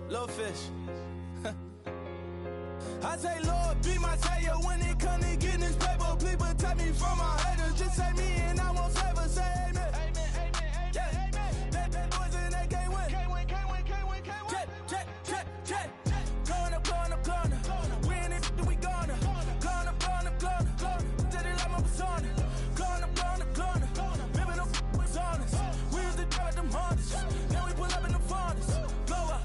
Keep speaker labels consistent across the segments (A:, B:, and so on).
A: Little fish. I say, Lord, be my savior when it comes to getting this paper. Please protect me from my haters. Just say me and I won't favor. Say amen. Amen, amen, yeah. Amen. Bad boys and they can't win. Can't win, can't win, can't win, can't win. Jet. Going up. We in it, we gonna. Going up. Did it like my persona. Going up. Living up was honest. We used to drive them Hondas. Now we pull up in the furnace. Glow up.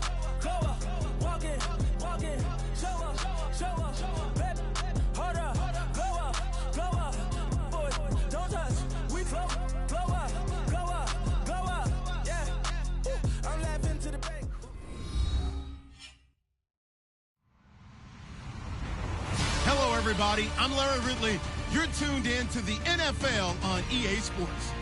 A: Walk in. Show up. Baby, hold up. Glow up. Boys, don't touch. We flow. Glow up. Yeah. I'm laughing to the bank.
B: Hello, everybody. I'm Larry Ridley. You're tuned in to the NFL on EA Sports.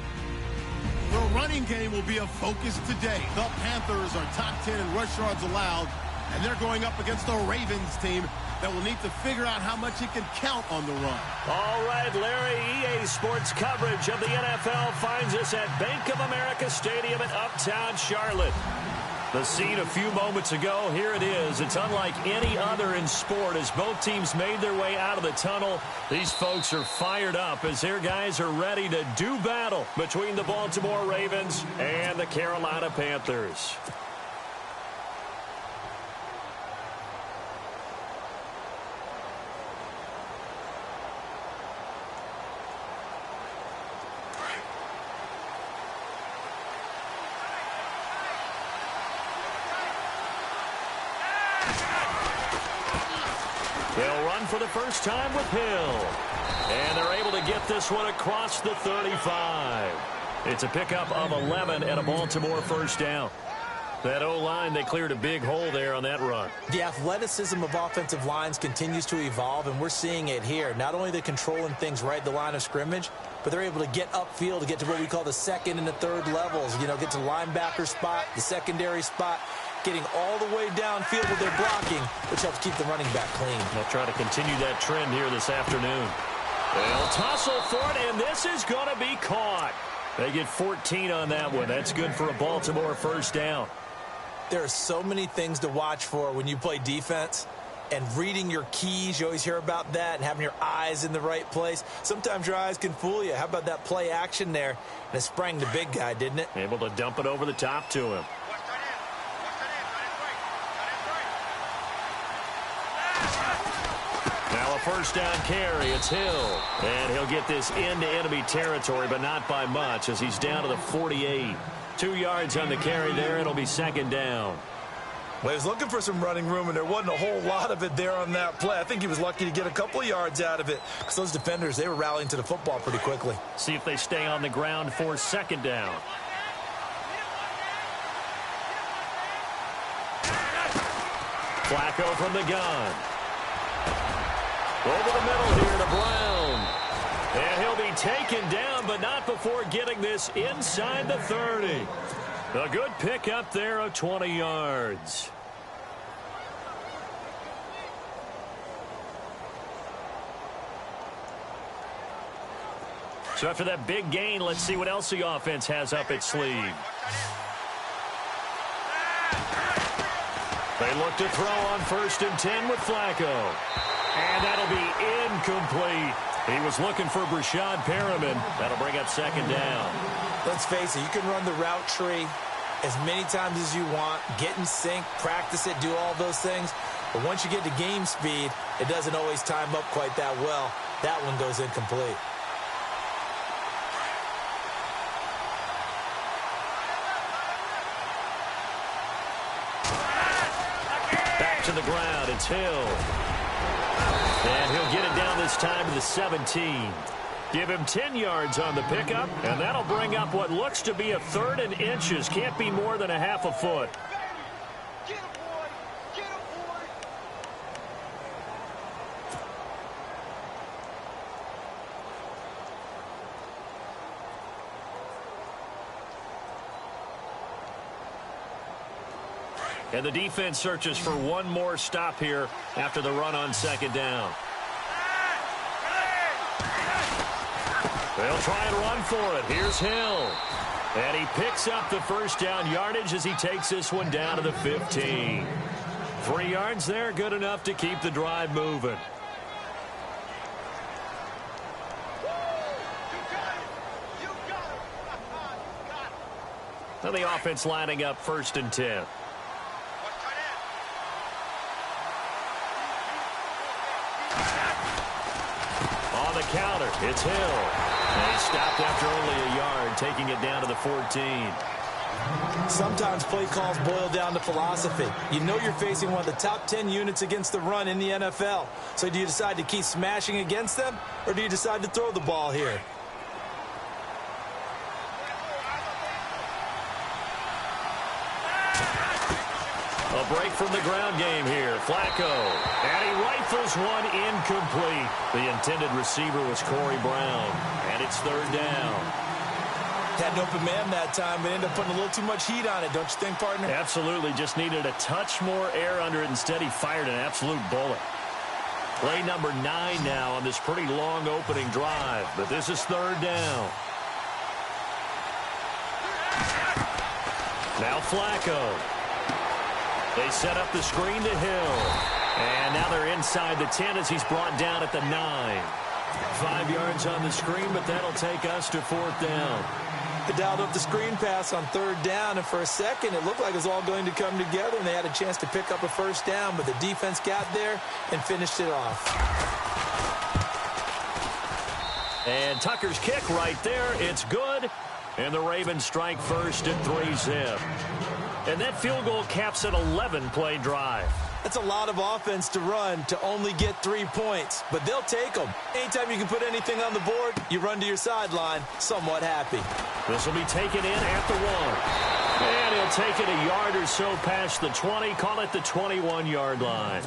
B: The running game will be a focus today. The Panthers are top 10 in rush yards allowed, and they're going up against the Ravens team that will need to figure out how much it can count on the run.
C: All right, Larry, EA Sports coverage of the NFL finds us at Bank of America Stadium in Uptown Charlotte. The scene a few moments ago, here it is. It's unlike any other in sport as both teams made their way out of the tunnel. These folks are fired up as their guys are ready to do battle between the Baltimore Ravens and the Carolina Panthers. They'll run for the first time with Hill. And they're able to get this one across the 35. It's a pickup of 11 and a Baltimore first down. That O-line, they cleared a big hole there on that run.
D: The athleticism of offensive lines continues to evolve, and we're seeing it here. Not only are they controlling things right at the line of scrimmage, but they're able to get upfield to get to what we call the second and the third levels. You know, get to linebacker spot, the secondary spot, getting all the way downfield with their blocking, which helps keep the running back clean.
C: They'll try to continue that trend here this afternoon. They'll tussle for it, and this is going to be caught. They get 14 on that one. That's good for a Baltimore first down.
D: There are so many things to watch for when you play defense. And reading your keys, you always hear about that, and having your eyes in the right place. Sometimes your eyes can fool you. How about that play action there? And it sprang the big guy, didn't it?
C: Able to dump it over the top to him. Now a first down carry. It's Hill. And he'll get this into enemy territory, but not by much as he's down to the 48. 2 yards on the carry there. It'll be second down.
D: Well, he was looking for some running room, and there wasn't a whole lot of it there on that play. I think he was lucky to get a couple of yards out of it because those defenders, they were rallying to the football pretty quickly.
C: See if they stay on the ground for second down. Flacco from the gun. Over the middle here to Brown. And he'll be taken down, but not before getting this inside the 30. A good pickup there of 20 yards. So after that big gain, let's see what else the offense has up its sleeve. They look to throw on 1st and 10 with Flacco. And that'll be incomplete. He was looking for Brashad Perriman. That'll bring up second down.
D: Let's face it, you can run the route tree as many times as you want, get in sync, practice it, do all those things. But once you get to game speed, it doesn't always time up quite that well. That one goes incomplete.
C: Back to the ground, it's Hill. And he'll get it down this time to the 17. Give him 10 yards on the pickup, and that'll bring up what looks to be a 3rd and inches. Can't be more than a half a foot. And the defense searches for one more stop here after the run on second down. They'll try and run for it. Here's Hill. And he picks up the first down yardage as he takes this one down to the 15. 3 yards there, good enough to keep the drive moving. Now the offense lining up 1st and 10. On the counter, it's Hill. And he stopped after only a yard, taking it down to the 14.
D: Sometimes play calls boil down to philosophy. You know you're facing one of the top 10 units against the run in the NFL. So do you decide to keep smashing against them, or do you decide to throw the ball here?
C: A break from the ground game here. Flacco. And he rifles one incomplete. The intended receiver was Corey Brown. And it's 3rd down.
D: Had an open man that time, but ended up putting a little too much heat on it, don't you think, partner?
C: Absolutely. Just needed a touch more air under it. Instead, he fired an absolute bullet. Play number 9 now on this pretty long opening drive. But this is 3rd down. Now Flacco. They set up the screen to Hill. And now they're inside the 10 as he's brought down at the 9. 5 yards on the screen, but that'll take us to 4th down.
D: They dialed up the screen pass on 3rd down, and for a second it looked like it was all going to come together, and they had a chance to pick up a 1st down, but the defense got there and finished it off.
C: And Tucker's kick right there. It's good. And the Ravens strike first at 3-zip. And that field goal caps an 11-play drive.
D: That's a lot of offense to run to only get 3 points, but they'll take them. Anytime you can put anything on the board, you run to your sideline somewhat happy.
C: This will be taken in at the 1. And he'll take it a yard or so past the 20, call it the 21-yard line.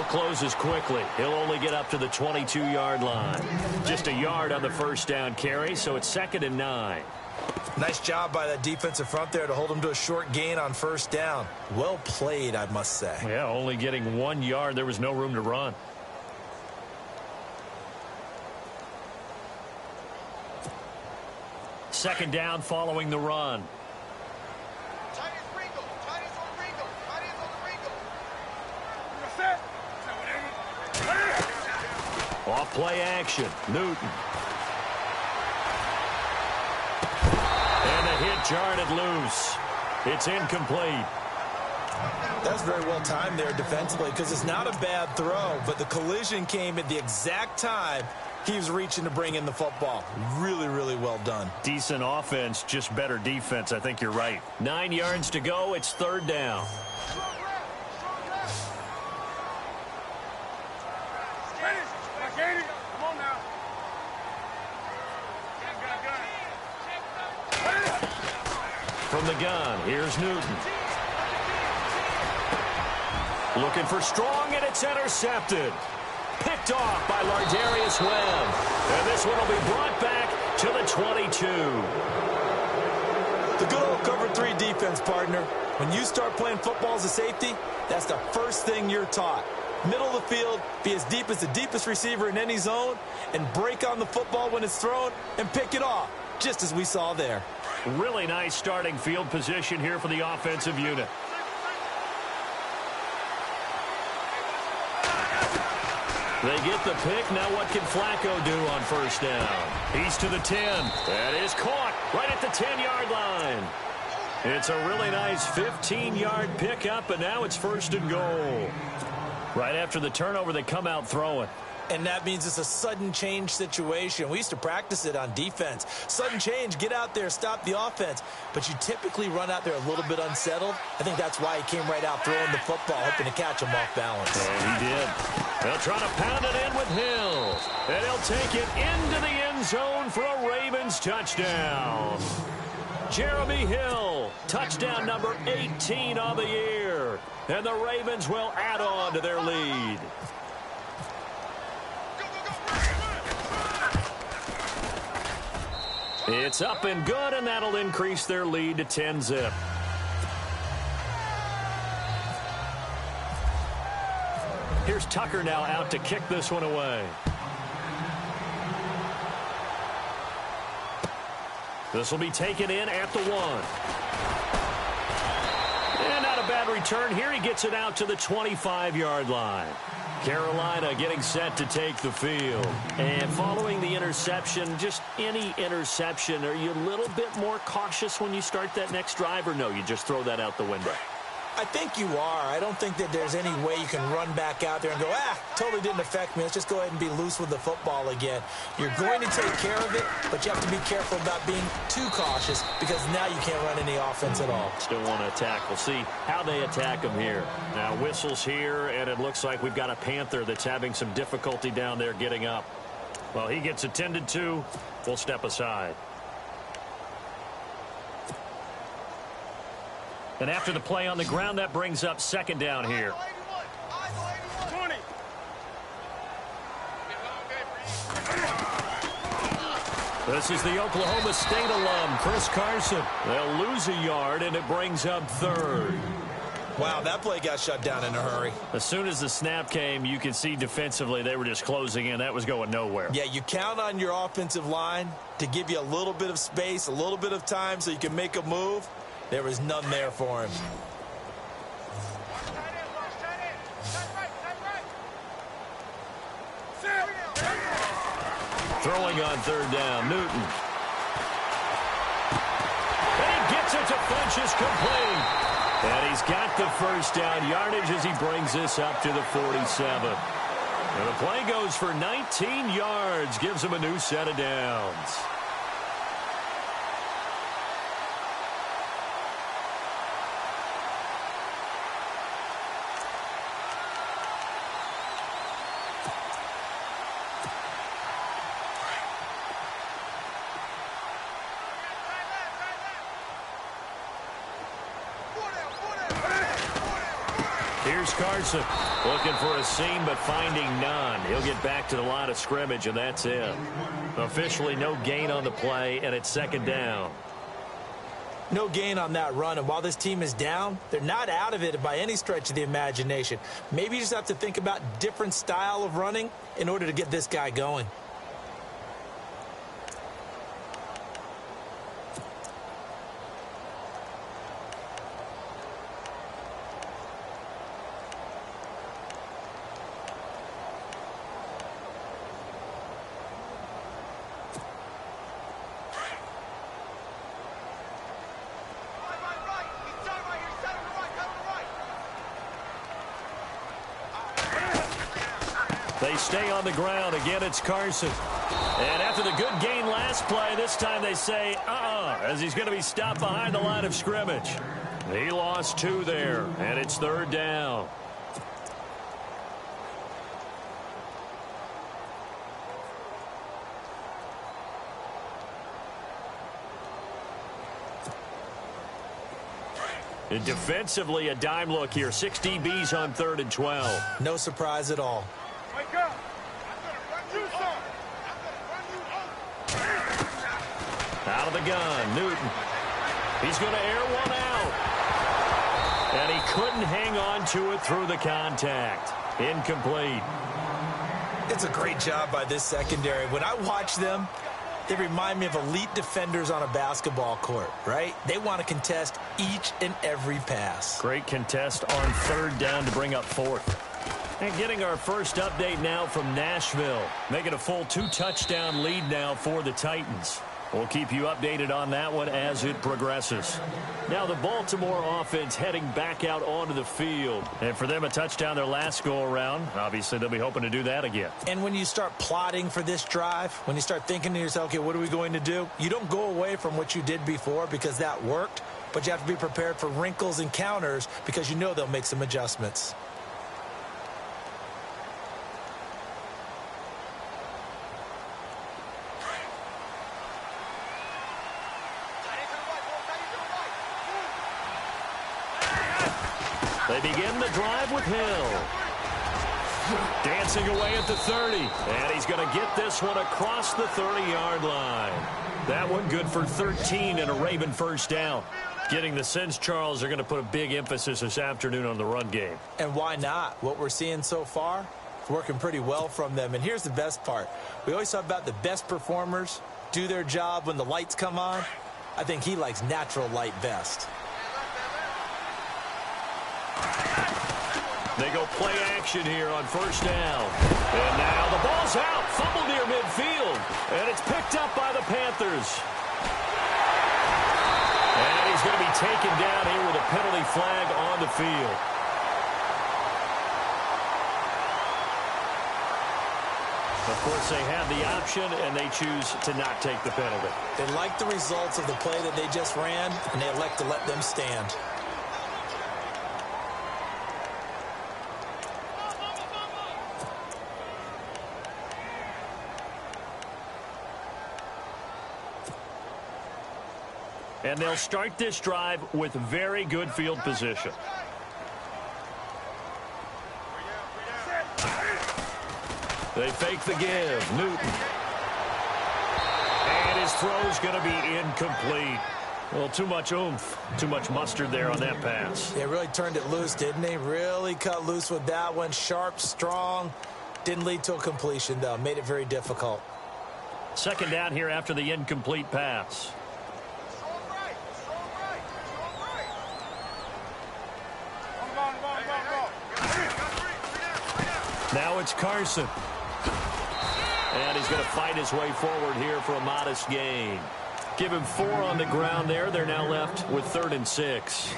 C: Closes quickly. He'll only get up to the 22-yard line. Just a yard on the 1st down carry, so it's 2nd and 9.
D: Nice job by that defensive front there to hold him to a short gain on 1st down. Well played, I must say.
C: Yeah, only getting 1 yard. There was no room to run. Second down following the run. Off play action. Newton. And the hit jarred it loose. It's incomplete.
D: That's very well timed there defensively because it's not a bad throw, but the collision came at the exact time he was reaching to bring in the football. Really, really well done.
C: Decent offense, just better defense. I think you're right. 9 yards to go. It's 3rd down. From the gun, here's Newton. Looking for Strong, and it's intercepted. Picked off by Lardarius Webb. And this one will be brought back to the 22.
D: The good old cover 3 defense, partner. When you start playing football as a safety, that's the first thing you're taught. Middle of the field, be as deep as the deepest receiver in any zone, and break on the football when it's thrown and pick it off, just as we saw there.
C: Really nice starting field position here for the offensive unit. They get the pick. Now what can Flacco do on 1st down? He's to the 10. That is caught right at the 10-yard line. It's a really nice 15-yard pickup, and now it's 1st and goal. Right after the turnover, they come out throwing.
D: And that means it's a sudden change situation. We used to practice it on defense. Sudden change, get out there, stop the offense. But you typically run out there a little bit unsettled. I think that's why he came right out throwing the football, hoping to catch him off balance.
C: And he did. They'll try to pound it in with Hill. And he'll take it into the end end zone for a Ravens touchdown. Jeremy Hill, touchdown number 18 on the year. And the Ravens will add on to their lead. It's up and good, and that'll increase their lead to 10-zip. Here's Tucker now out to kick this one away. This will be taken in at the 1. And not a bad return here. He gets it out to the 25-yard line. Carolina getting set to take the field. And following the interception, just any interception, are you a little bit more cautious when you start that next drive, or no, you just throw that out the window?
D: I think you are. I don't think that there's any way you can run back out there and go, totally didn't affect me. Let's just go ahead and be loose with the football again. You're going to take care of it, but you have to be careful about being too cautious because now you can't run any offense at all.
C: Still want to attack. We'll see how they attack them here. Now whistles here, and it looks like we've got a Panther that's having some difficulty down there getting up. Well, he gets attended to. We'll step aside. And after the play on the ground, that brings up second down here. This is the Oklahoma State alum, Chris Carson. They'll lose a yard, and it brings up third.
D: Wow, that play got shut down in a hurry.
C: As soon as the snap came, you could see defensively they were just closing in. That was going nowhere.
D: Yeah, you count on your offensive line to give you a little bit of space, a little bit of time so you can make a move. There was none there for him.
C: Throwing on third down, Newton. And he gets it to Funchess complete. And he's got the first down yardage as he brings this up to the 47. And the play goes for 19 yards, gives him a new set of downs. Here's Carson looking for a seam but finding none. He'll get back to the line of scrimmage, and that's it. Officially no gain on the play, and it's second down.
D: No gain on that run, and while this team is down, they're not out of it by any stretch of the imagination. Maybe you just have to think about different style of running in order to get this guy going.
C: They stay on the ground. Again, it's Carson. And after the good gain last play, this time they say, as he's going to be stopped behind the line of scrimmage. He lost 2 there, and it's third down. And defensively, a dime look here. 6 DBs on 3rd and 12.
D: No surprise at all.
A: Wake up. I'm going to run you some.
C: Out of the gun, Newton. He's going to air one out. And he couldn't hang on to it through the contact. Incomplete.
D: It's a great job by this secondary. When I watch them, they remind me of elite defenders on a basketball court, right? They want to contest each and every pass.
C: Great contest on 3rd down to bring up 4th. And getting our first update now from Nashville. Making a full 2-touchdown lead now for the Titans. We'll keep you updated on that one as it progresses. Now the Baltimore offense heading back out onto the field. And for them, a touchdown their last go-around. Obviously, they'll be hoping to do that again.
D: And when you start plotting for this drive, when you start thinking to yourself, okay, what are we going to do? You don't go away from what you did before because that worked. But you have to be prepared for wrinkles and counters because you know they'll make some adjustments.
C: They begin the drive with Hill. Dancing away at the 30. And he's going to get this one across the 30-yard line. That one good for 13 and a Raven first down. Getting the sense, Charles, they're going to put a big emphasis this afternoon on the run game.
D: And why not? What we're seeing so far is working pretty well from them. And here's the best part. We always talk about the best performers do their job when the lights come on. I think he likes natural light best.
C: They go play action here on first down. And now the ball's out. Fumble near midfield. And it's picked up by the Panthers. And he's going to be taken down here with a penalty flag on the field. Of course, they have the option, and they choose to not take the penalty.
D: They like the results of the play that they just ran, and they elect to let them stand.
C: And they'll start this drive with very good field position. They fake the give. Newton. And his throw's going to be incomplete. Well, too much oomph, too much mustard there on that pass.
D: They really turned it loose, didn't they? Really cut loose with that one. Sharp, strong. Didn't lead to a completion, though. Made it very difficult.
C: Second down here after the incomplete pass. Now it's Carson. And he's going to fight his way forward here for a modest gain. Give him 4 on the ground there. They're now left with 3rd and 6.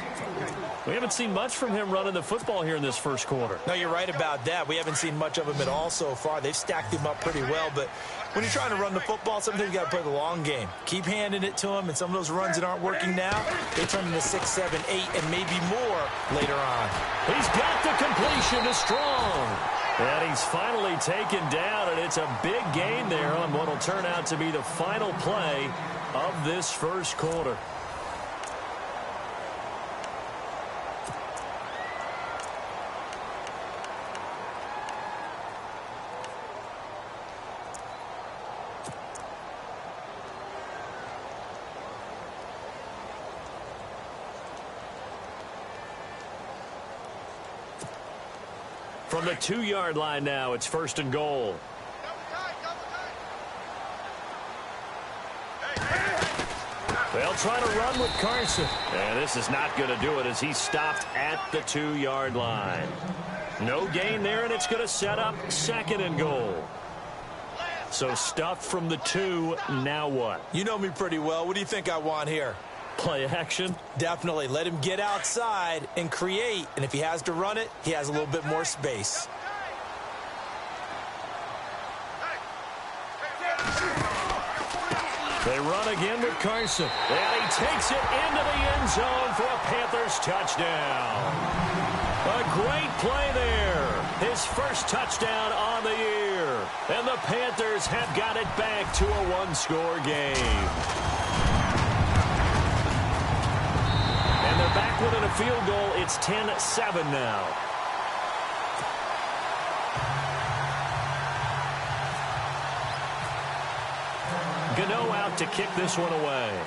C: We haven't seen much from him running the football here in this first quarter.
D: No, you're right about that. We haven't seen much of him at all so far. They've stacked him up pretty well, but when you're trying to run the football, sometimes you got to play the long game. Keep handing it to him, and some of those runs that aren't working now, they turn into 6, 7, 8, and maybe more later on.
C: He's got the completion to Strong. And he's finally taken down, and it's a big gain there on what will turn out to be the final play of this first quarter. From the 2-yard line now, it's 1st and goal. They'll try to run with Carson. And this is not going to do it as he's stopped at the 2-yard line. No gain there, and it's going to set up 2nd and goal. So stuffed from the 2, now what?
D: You know me pretty well. What do you think I want here?
C: Play action?
D: Definitely. Let him get outside and create. And if he has to run it, he has a little bit more space.
C: They run again with Carson. And he takes it into the end zone for a Panthers touchdown. A great play there. His first touchdown on the year. And the Panthers have got it back to a 1-score game. And they're back within a field goal. It's 10-7 now. Gotw out to kick this one away.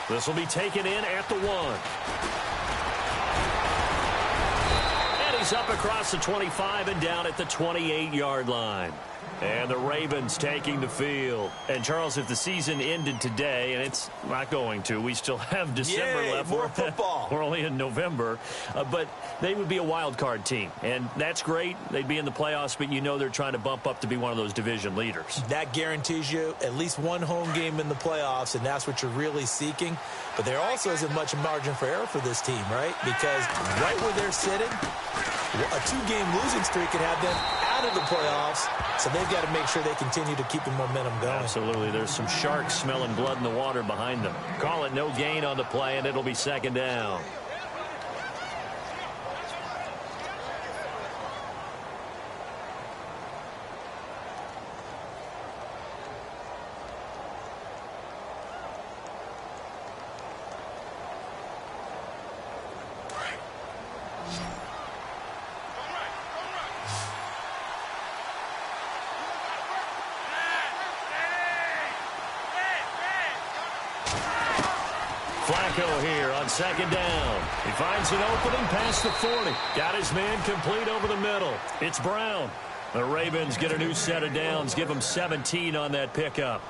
C: This will be taken in at the 1. And he's up across the 25 and down at the 28-yard line. And the Ravens taking the field. And, Charles, if the season ended today, and it's not going to, we still have December left.
D: More football.
C: We're only in November. But they would be a wild card team. And that's great. They'd be in the playoffs, but you know they're trying to bump up to be one of those division leaders.
D: That guarantees you at least one home game in the playoffs, and that's what you're really seeking. But there also isn't much margin for error for this team, right? Because right where they're sitting, a 2-game losing streak could have them out of the playoffs, so they've got to make sure they continue to keep the momentum going.
C: Absolutely. There's some sharks smelling blood in the water behind them. Call it no gain on the play, and it'll be 2nd down. Flacco here on second down. He finds an opening past the 40. Got his man complete over the middle. It's Brown. The Ravens get a new set of downs. Give them 17 on that pickup.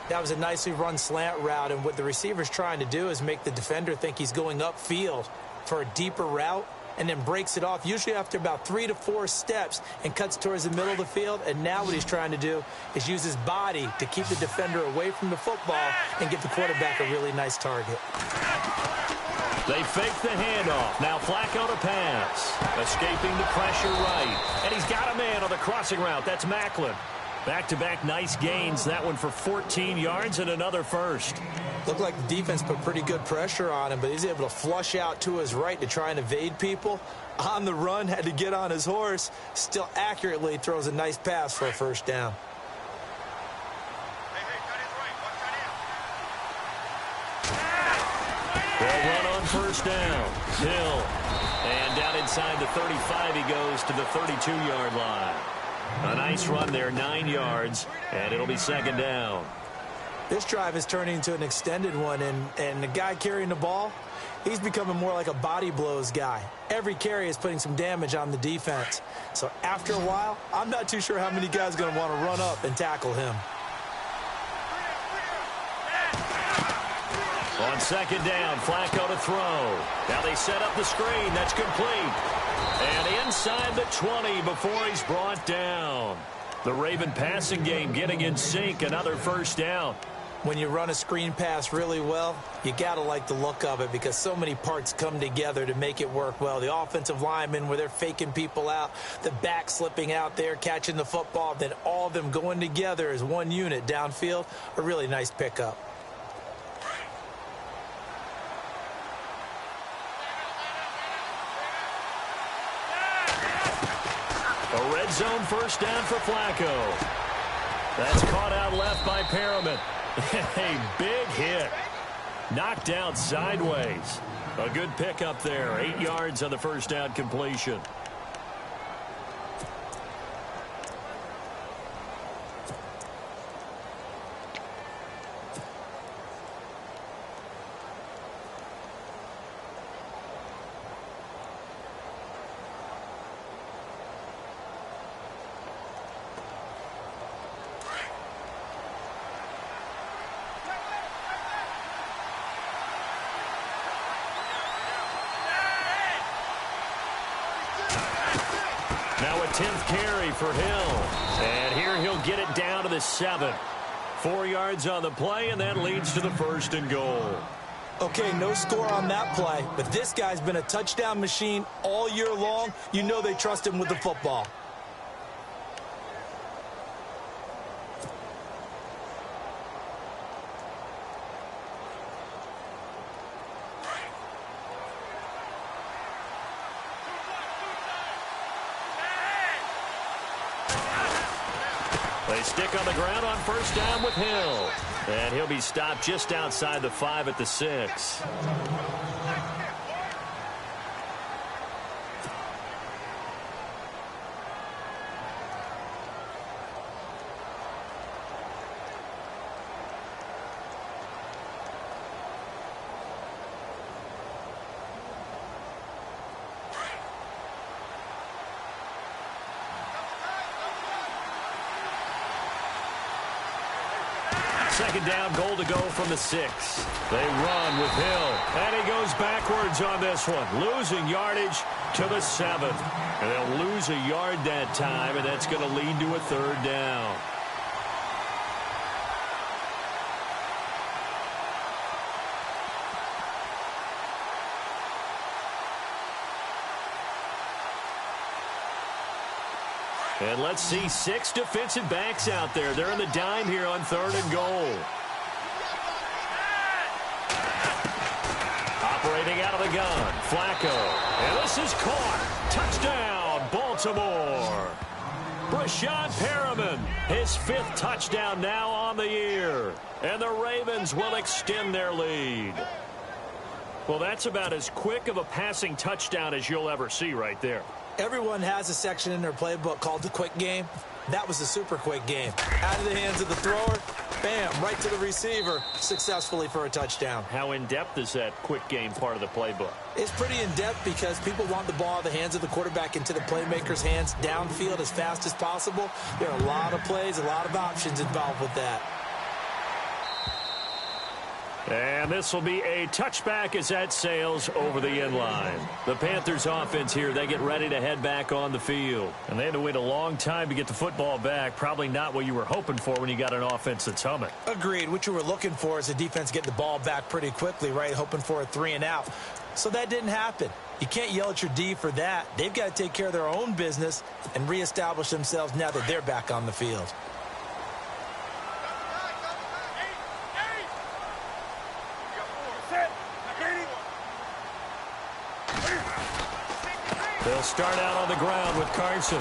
D: That was a nicely run slant route, and what the receiver's trying to do is make the defender think he's going upfield for a deeper route, and then breaks it off, usually after about 3 to 4 steps, and cuts towards the middle of the field. And now what he's trying to do is use his body to keep the defender away from the football and give the quarterback a really nice target.
C: They fake the handoff. Now Flacco to pass. Escaping the pressure right. And he's got a man on the crossing route. That's Macklin. Back-to-back nice gains. That one for 14 yards and another first.
D: Looked like the defense put pretty good pressure on him, but he's able to flush out to his right to try and evade people. On the run, had to get on his horse. Still accurately throws a nice pass for a first down.
C: They'll run on first down. Hill. And down inside the 35, he goes to the 32-yard line. A nice run there, 9 yards, and it'll be second down.
D: This drive is turning into an extended one, and the guy carrying the ball, he's becoming more like a body blows guy. Every carry is putting some damage on the defense. So after a while, I'm not too sure how many guys are going to want to run up and tackle him.
C: On second down, Flacco to throw. Now they set up the screen. That's complete. And inside the 20 before he's brought down. The Raven passing game getting in sync. Another first down.
D: When you run a screen pass really well, you got to like the look of it because so many parts come together to make it work well. The offensive linemen, where they're faking people out, the back slipping out there, catching the football, then all of them going together as one unit downfield. A really nice pickup.
C: A red zone first down for Flacco. That's caught out left by Perriman. A big hit. Knocked out sideways. A good pickup there. 8 yards on the first down completion. Now a 10th carry for Hill. And here he'll get it down to the 7. 4 yards on the play, and that leads to the 1st and goal.
D: Okay, no score on that play, but this guy's been a touchdown machine all year long. You know they trust him with the football.
C: They stick on the ground on first down with Hill. And he'll be stopped just outside the 5 at the 6. Second down, goal to go from the 6. They run with Hill, and he goes backwards on this one, losing yardage to the 7. And they'll lose a yard that time, and that's going to lead to a 3rd down. And let's see 6 defensive backs out there. They're in the dime here on 3rd and goal. Operating out of the gun, Flacco. And this is caught. Touchdown, Baltimore. Brashad Perriman, his 5th touchdown now on the year. And the Ravens will extend their lead. Well, that's about as quick of a passing touchdown as you'll ever see right there.
D: Everyone has a section in their playbook called the quick game. That was a super quick game. Out of the hands of the thrower, bam, right to the receiver, successfully for a touchdown.
C: How in-depth is that quick game part of the playbook?
D: It's pretty in-depth because people want the ball out of the hands of the quarterback into the playmaker's hands downfield as fast as possible. There are a lot of plays, a lot of options involved with that.
C: And this will be a touchback as that sails over the end line. The Panthers offense here, they get ready to head back on the field. And they had to wait a long time to get the football back. Probably not what you were hoping for when you got an offense that's humming.
D: Agreed. What you were looking for is the defense getting the ball back pretty quickly, right? Hoping for a 3-and-out. So that didn't happen. You can't yell at your D for that. They've got to take care of their own business and reestablish themselves now that they're back on the field.
C: They'll start out on the ground with Carson.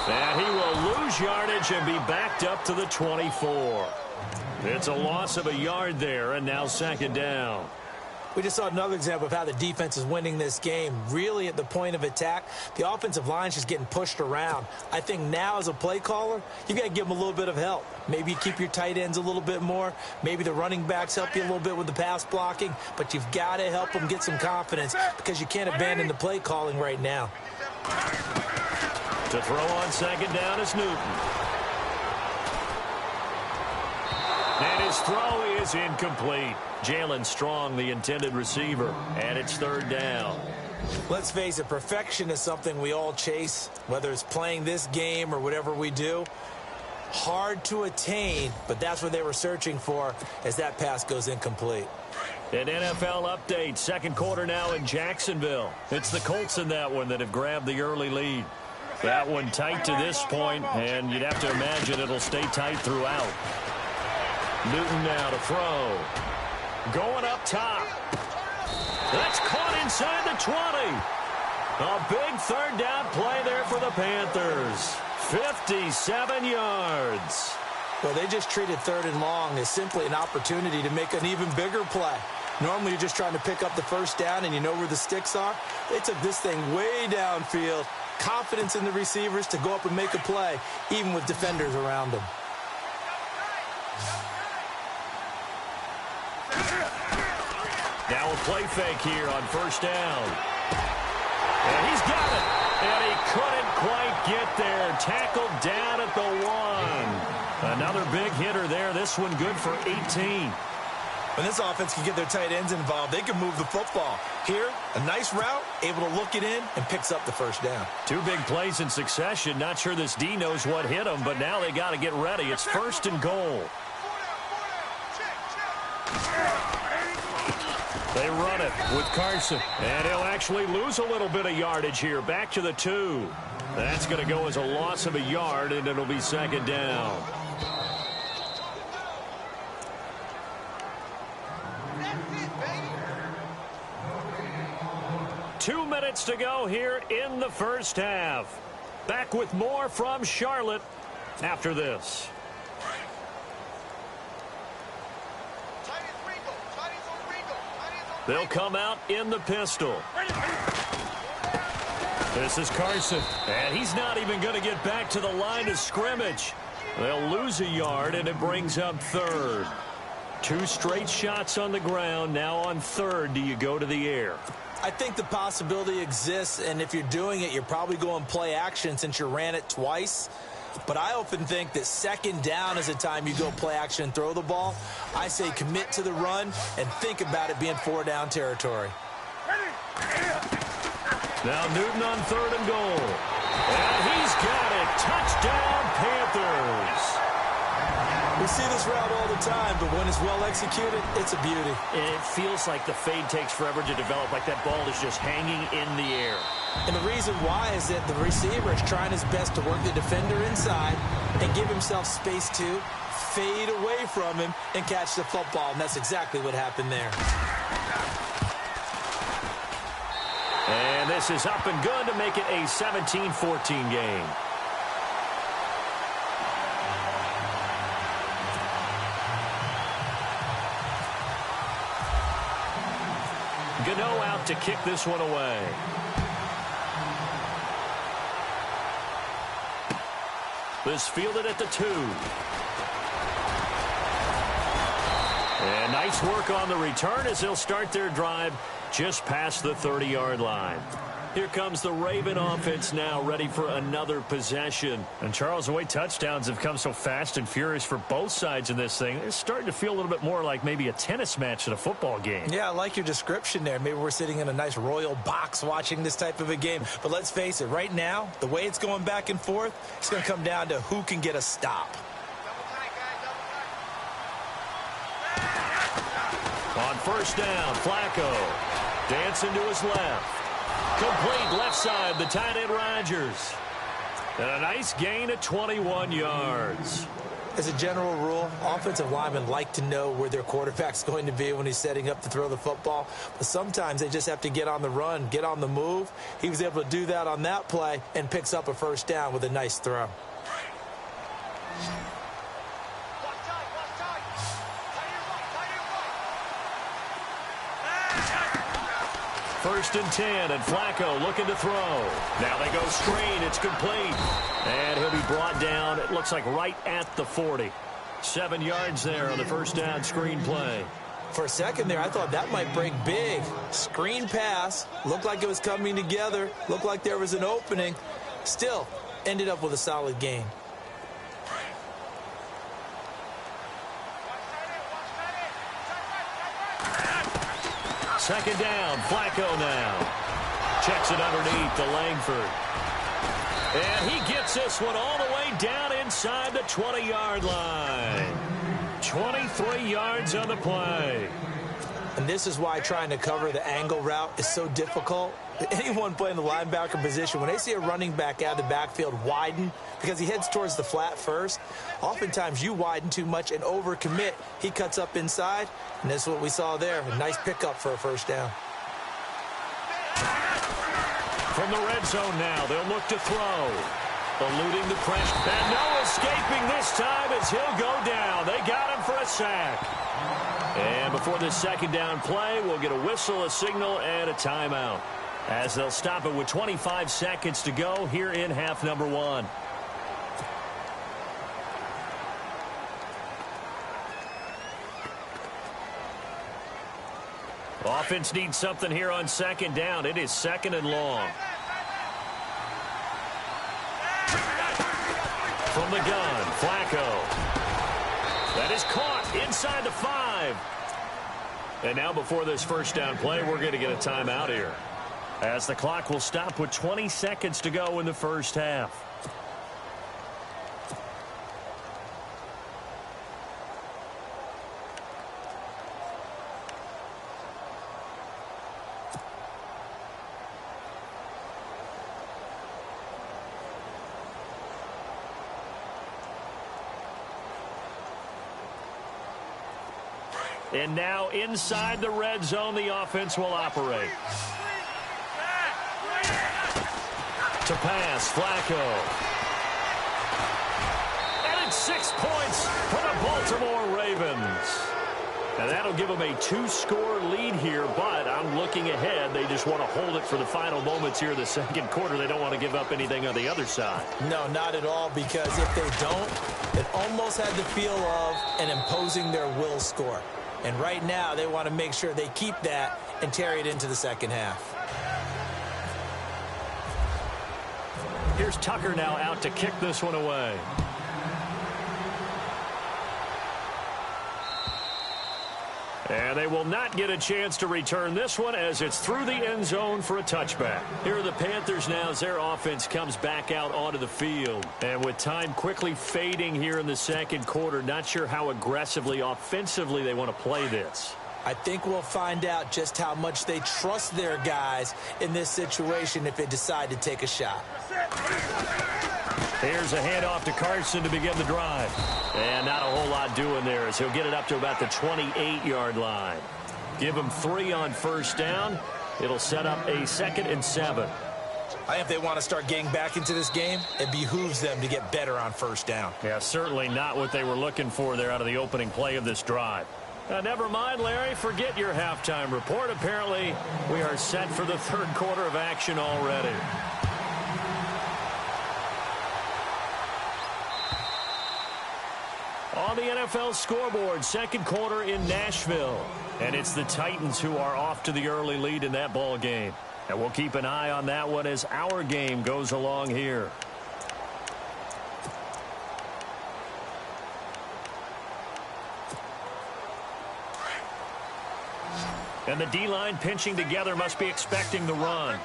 C: And he will lose yardage and be backed up to the 24. It's a loss of a yard there, and now second down.
D: We just saw another example of how the defense is winning this game. Really at the point of attack, the offensive line is just getting pushed around. I think now as a play caller, you got to give them a little bit of help. Maybe you keep your tight ends a little bit more. Maybe the running backs help you a little bit with the pass blocking. But you've got to help them get some confidence because you can't abandon the play calling right now.
C: To throw on second down is Newton. And his throw is incomplete. Jalen Strong, the intended receiver, and it's third down.
D: Let's face it, perfection is something we all chase, whether it's playing this game or whatever we do. Hard to attain, but that's what they were searching for as that pass goes incomplete.
C: An NFL update, second quarter now in Jacksonville. It's the Colts in that one that have grabbed the early lead. That one tight to this point, and you'd have to imagine it'll stay tight throughout. Newton now to throw. Going up top. That's caught inside the 20. A big third down play there for the Panthers. 57 yards.
D: Well, they just treated third and long as simply an opportunity to make an even bigger play. Normally, you're just trying to pick up the first down and you know where the sticks are. They took this thing way downfield. Confidence in the receivers to go up and make a play, even with defenders around them.
C: Now a play fake here on first down. And he's got it. And he couldn't quite get there. Tackled down at the 1. Another big hitter there. This one good for 18.
D: When this offense can get their tight ends involved, they can move the football. Here, a nice route, able to look it in, and picks up the first down.
C: Two big plays in succession. Not sure this D knows what hit him, but now they got to get ready. It's first and goal. They run it with Carson. And he'll actually lose a little bit of yardage here. Back to the 2. That's going to go as a loss of a yard, and it'll be second down.
A: That's it, baby.
C: 2 minutes to go here in the first half. Back with more from Charlotte after this. They'll come out in the pistol. This is Carson. And he's not even going to get back to the line of scrimmage. They'll lose a yard, and it brings up third. 2 straight shots on the ground. Now on third, do you go to the air?
D: I think the possibility exists, and if you're doing it, you're probably going play action since you ran it twice. But I often think that second down is a time you go play action and throw the ball. I say commit to the run and think about it being 4-down territory.
C: Now Newton on third and goal. And he's got it. Touchdown, Panthers.
D: We see this route all the time, but when it's well executed, it's a beauty.
C: It feels like the fade takes forever to develop, like that ball is just hanging in the air.
D: And the reason why is that the receiver is trying his best to work the defender inside and give himself space to fade away from him and catch the football, and that's exactly what happened there.
C: And this is up and good to make it a 17-14 game. Gotw out to kick this one away. This fielded at the 2. And nice work on the return as they'll start their drive just past the 30-yard line. Here comes the Raven offense now, ready for another possession. And, Charles, the way touchdowns have come so fast and furious for both sides in this thing, it's starting to feel a little bit more like maybe a tennis match at a football game. Yeah, I like your description there. Maybe we're sitting in a nice royal box watching this type of a game. But let's face it, right now, the way it's going back and forth, it's going to come down to who can get a stop. On first down, Flacco dancing to his left. Complete left side, the tight end Rodgers. And a nice gain at 21 yards. As a general rule, offensive linemen like to know where their quarterback's going to be when he's setting up to throw the football. But sometimes they just have to get on the run, get on the move. He was able to do that on that play and picks up a first down with a nice throw. First and 10, and Flacco looking to throw. Now they go screen. It's complete. And he'll be brought down, it looks like right at the 40. 7 yards there on the first down screen play. For a second there, I thought that might break big. Screen pass. Looked like it was coming together. Looked like there was an opening. Still, ended up with a solid gain. Second down, Flacco now. Checks it underneath to Langford. And he gets this one all the way down inside the 20-yard line. 23 yards on the play. And this is why trying to cover the angle route is so difficult. Anyone playing the linebacker position, when they see a running back out of the backfield widen, because he heads towards the flat first, oftentimes you widen too much and overcommit. He cuts up inside, and that's what we saw there. A nice pickup for a first down. From the red zone now, they'll look to throw. Eluding the pressure. And no escaping this time as he'll go down. They got him for a sack. And before this second down play, we'll get a whistle, a signal, and a timeout, as they'll stop it with 25 seconds to go here in half number 1. Offense needs something here on second down. It is second and long. From the gun, Flacco. That is caught inside the 5. And now before this first down play, we're going to get a timeout here, as the clock will stop with 20 seconds to go in the first half. And now inside the red zone, the offense will operate. To pass, Flacco. And it's 6 points for the Baltimore Ravens. And that'll give them a 2-score lead here, but I'm looking ahead. They just want to hold it for the final moments here in the second quarter. They don't want to give up anything on the other side. No, not at all, because if they don't, it almost had the feel of an imposing their will score. And right now, they want to make sure they keep that and carry it into the second half. Here's Tucker now out to kick this one away. And they will not get a chance to return this one, as it's through the end zone for a touchback. Here are the Panthers now as their offense comes back out onto the field. And with time quickly fading here in the second quarter, not sure how aggressively, offensively they want to play this. I think we'll find out just how much they trust their guys in this situation if they decide to take a shot. Here's a handoff to Carson to begin the drive. And not a whole lot doing there, as he'll get it up to about the 28-yard line. Give him 3 on first down. It'll set up a 2nd and 7. I think if they want to start getting back into this game, it behooves them to get better on first down. Yeah, certainly not what they were looking for there out of the opening play of this drive. Never mind, Larry. Forget your halftime report. Apparently, we are set for the third quarter of action already. On the NFL scoreboard, second quarter in Nashville. And it's the Titans who are off to the early lead in that ball game. And we'll keep an eye on that one as our game goes along here. And the D-line pinching together must be expecting the run.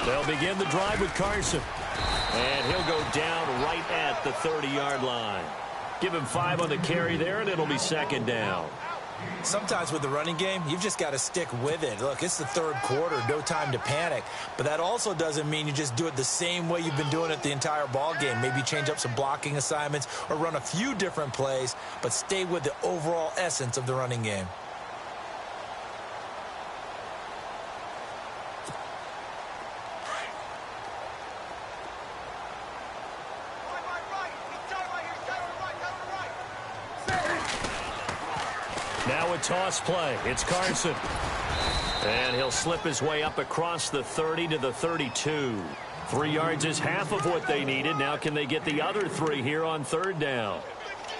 C: They'll begin the drive with Carson. And he'll go down right at the 30-yard line. Give him 5 on the carry there, and it'll be second down.
D: Sometimes with the running game, you've just got to stick with it. Look, it's the third quarter, no time to panic. But that also doesn't mean you just do it the same way you've been doing it the entire ball game. Maybe change up some blocking assignments or run a few different plays, but stay with the overall essence of the running game.
C: Now a toss play. It's Carson. And he'll slip his way up across the 30 to the 32. 3 yards is half of what they needed. Now can they get the other 3 here on third down?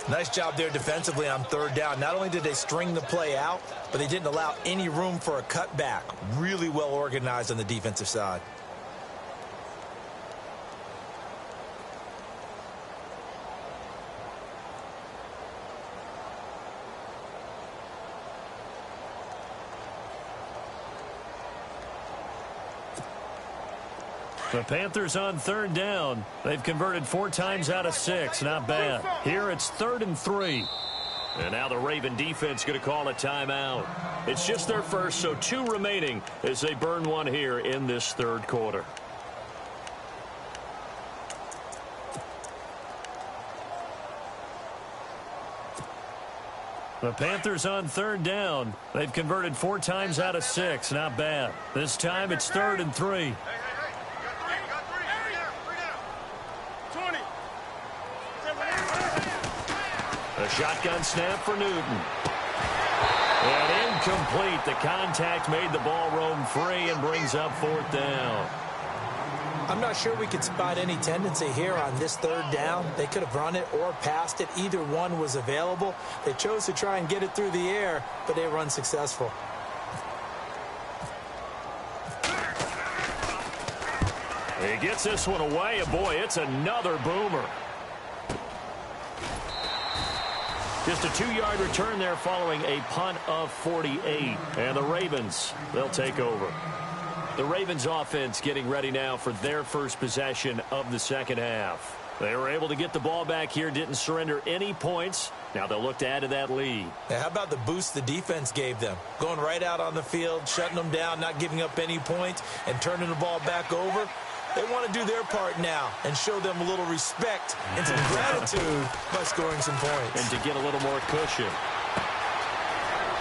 D: Nice job there defensively on third down. Not only did they string the play out, but they didn't allow any room for a cutback. Really well organized on the defensive side.
C: The Panthers on third down. They've converted 4 times out of 6. Not bad. Here it's 3rd and 3. And now the Raven defense going to call a timeout. It's just their first, so 2 remaining as they burn one here in this third quarter. The Panthers on third down. They've converted 4 times out of 6. Not bad. This time it's 3rd and 3. A shotgun snap for Newton. And incomplete. The contact made the ball roam free and brings up 4th down.
D: I'm not sure we could spot any tendency here on this third down. They could have run it or passed it. Either one was available. They chose to try and get it through the air, but they were unsuccessful.
C: He gets this one away, and boy, it's another boomer. Just a 2-yard return there following a punt of 48. And the Ravens, they'll take over. The Ravens offense getting ready now for their first possession of the second half. They were able to get the ball back here, didn't surrender any points. Now they'll look to add to that lead.
D: Now, how about the boost the defense gave them? Going right out on the field, shutting them down, not giving up any points, and turning the ball back over. They want to do their part now and show them a little respect and some gratitude by scoring some points.
C: And to get a little more cushion.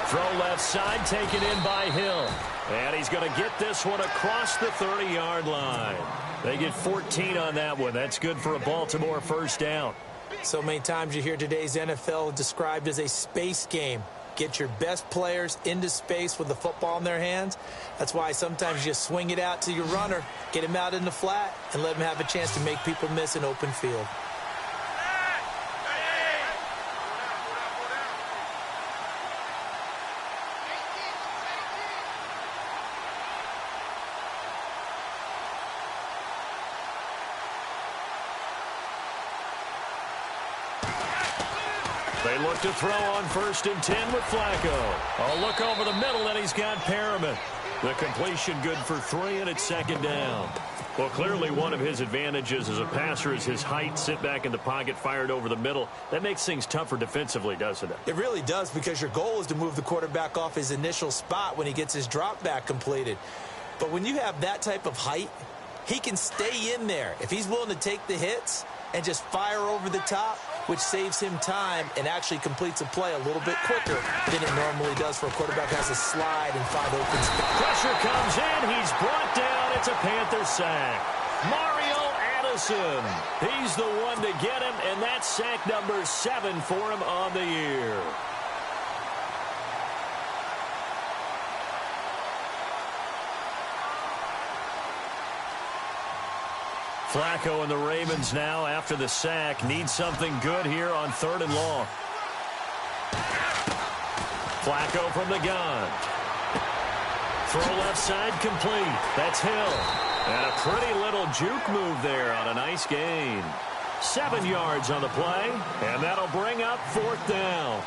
C: Throw left side, taken in by Hill. And he's going to get this one across the 30-yard line. They get 14 on that one. That's good for a Baltimore first down.
D: So many times you hear today's NFL described as a space game. Get your best players into space with the football in their hands. That's why sometimes you swing it out to your runner, get him out in the flat, and let him have a chance to make people miss an open field.
C: They look to throw on 1st and 10 with Flacco. A look over the middle, and he's got Perriman. The completion good for 3, and it's 2nd down. Well, clearly one of his advantages as a passer is his height. Sit back in the pocket, fired over the middle. That makes things tougher defensively, doesn't it?
D: It really does, because your goal is to move the quarterback off his initial spot when he gets his drop back completed. But when you have that type of height, he can stay in there. If he's willing to take the hits and just fire over the top, which saves him time and actually completes a play a little bit quicker than it normally does for a quarterback who has a slide and 5 open spots.
C: Pressure comes in. He's brought down. It's a Panther sack. Mario Addison. He's the one to get him, and that's sack number 7 for him on the year. Flacco and the Ravens now, after the sack, need something good here on 3rd and long. Flacco from the gun. Throw left side complete. That's Hill. And a pretty little juke move there on a nice gain. 7 yards on the play, and that'll bring up 4th down.